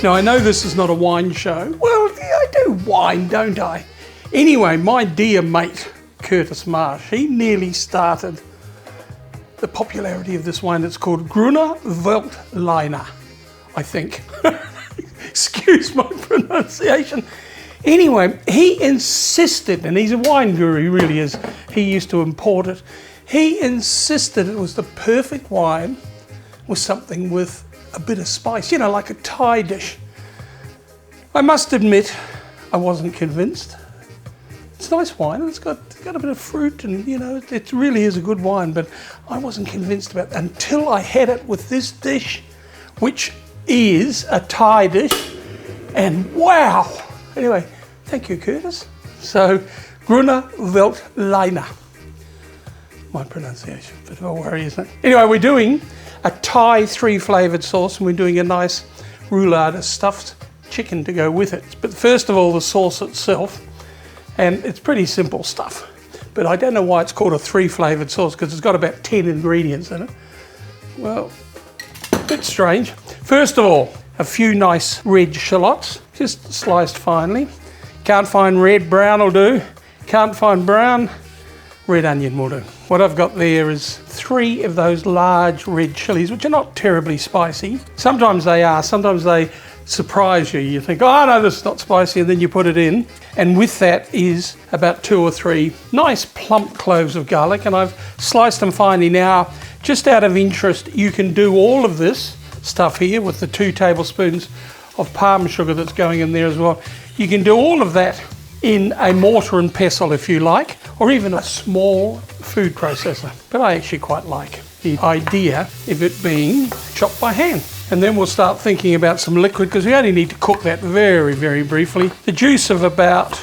Now, I know this is not a wine show. Well, I do wine, don't I? Anyway, my dear mate, Curtis Marsh, he nearly started the popularity of this wine. It's called Gruner Veltliner, I think. Excuse my pronunciation. Anyway, he insisted, and he's a wine guru, he really is. He used to import it. He insisted it was the perfect wine with something with a bit of spice, you know, like a Thai dish. I must admit, I wasn't convinced. It's nice wine, it's got a bit of fruit, and you know, it really is a good wine, but I wasn't convinced about it until I had it with this dish, which is a Thai dish, and wow! Anyway, thank you, Curtis. So, Gruner Veltliner. My pronunciation, a bit of a worry, isn't it? Anyway, we're doing a Thai 3-flavoured sauce, and we're doing a nice roulade of stuffed chicken to go with it. But first of all, the sauce itself, and it's pretty simple stuff. But I don't know why it's called a 3-flavoured sauce, because it's got about 10 ingredients in it. Well, a bit strange. First of all, a few nice red shallots, just sliced finely. Can't find red, brown will do. Can't find brown, red onion will do. What I've got there is 3 of those large red chilies, which are not terribly spicy. Sometimes they are, sometimes they surprise you. You think, oh no, this is not spicy, and then you put it in. And with that is about 2 or 3 nice plump cloves of garlic, and I've sliced them finely. Now, just out of interest, you can do all of this stuff here with the 2 tablespoons of palm sugar that's going in there as well. You can do all of that in a mortar and pestle if you like, or even a small food processor. But I actually quite like the idea of it being chopped by hand. And then we'll start thinking about some liquid, because we only need to cook that very, very briefly. The juice of about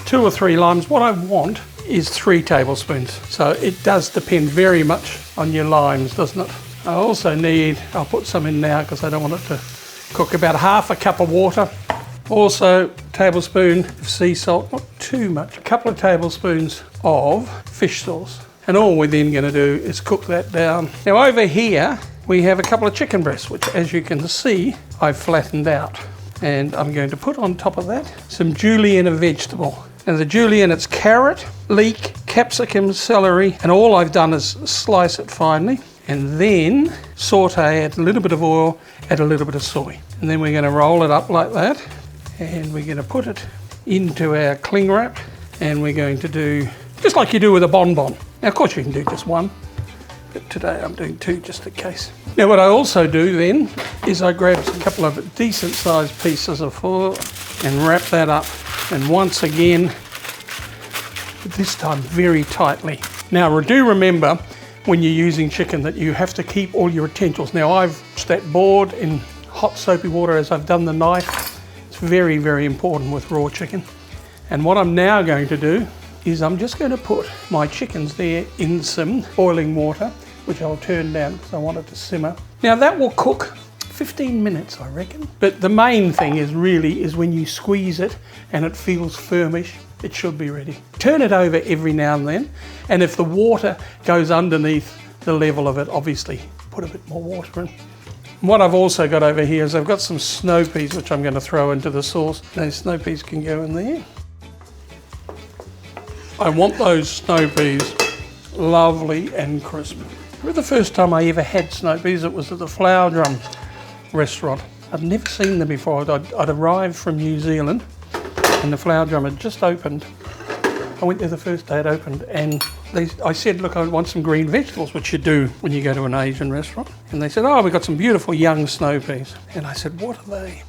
2 or 3 limes. What I want is 3 tablespoons. So it does depend very much on your limes, doesn't it? I also need, I'll put some in now because I don't want it to cook, about half a cup of water. Also, a tablespoon of sea salt, not too much, a couple of tablespoons of fish sauce. And all we're then going to do is cook that down. Now over here, we have a couple of chicken breasts, which as you can see, I've flattened out. And I'm going to put on top of that some julienne, a vegetable. And the julienne, it's carrot, leek, capsicum, celery, and all I've done is slice it finely. And then saute, add a little bit of oil, add a little bit of soy. And then we're going to roll it up like that. And we're going to put it into our cling wrap. And we're going to do, just like you do with a bonbon. Now, of course, you can do just one. But today I'm doing 2 just in case. Now, what I also do then is I grab a couple of decent sized pieces of foil and wrap that up. And once again, this time very tightly. Now, do remember, when you're using chicken, that you have to keep all your utensils. Now, I've washed that board in hot soapy water as I've done the knife. It's very, very important with raw chicken. And what I'm now going to do is I'm just going to put my chickens there in some boiling water, which I'll turn down because I want it to simmer. Now, that will cook 15 minutes, I reckon. But the main thing is really when you squeeze it and it feels firmish, it should be ready. Turn it over every now and then, and if the water goes underneath the level of it, obviously put a bit more water in. What I've also got over here is I've got some snow peas, which I'm going to throw into the sauce. Those snow peas can go in there. I want those snow peas lovely and crisp. The first time I ever had snow peas, it was at the Flower Drum restaurant. I'd never seen them before. I'd arrived from New Zealand and the Flower Drum had just opened. I went there the first day it opened, and I said, look, I want some green vegetables, which you do when you go to an Asian restaurant. And they said, oh, we've got some beautiful young snow peas. And I said, what are they?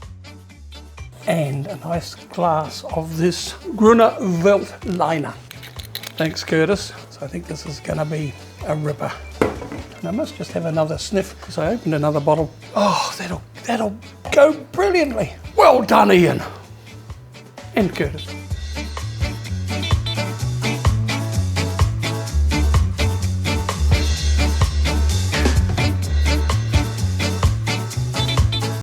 And a nice glass of this Gruner Veltliner. Thanks, Curtis. So I think this is going to be a ripper. And I must just have another sniff because I opened another bottle. Oh, that'll go brilliantly. Well done, Iain. And Curtis.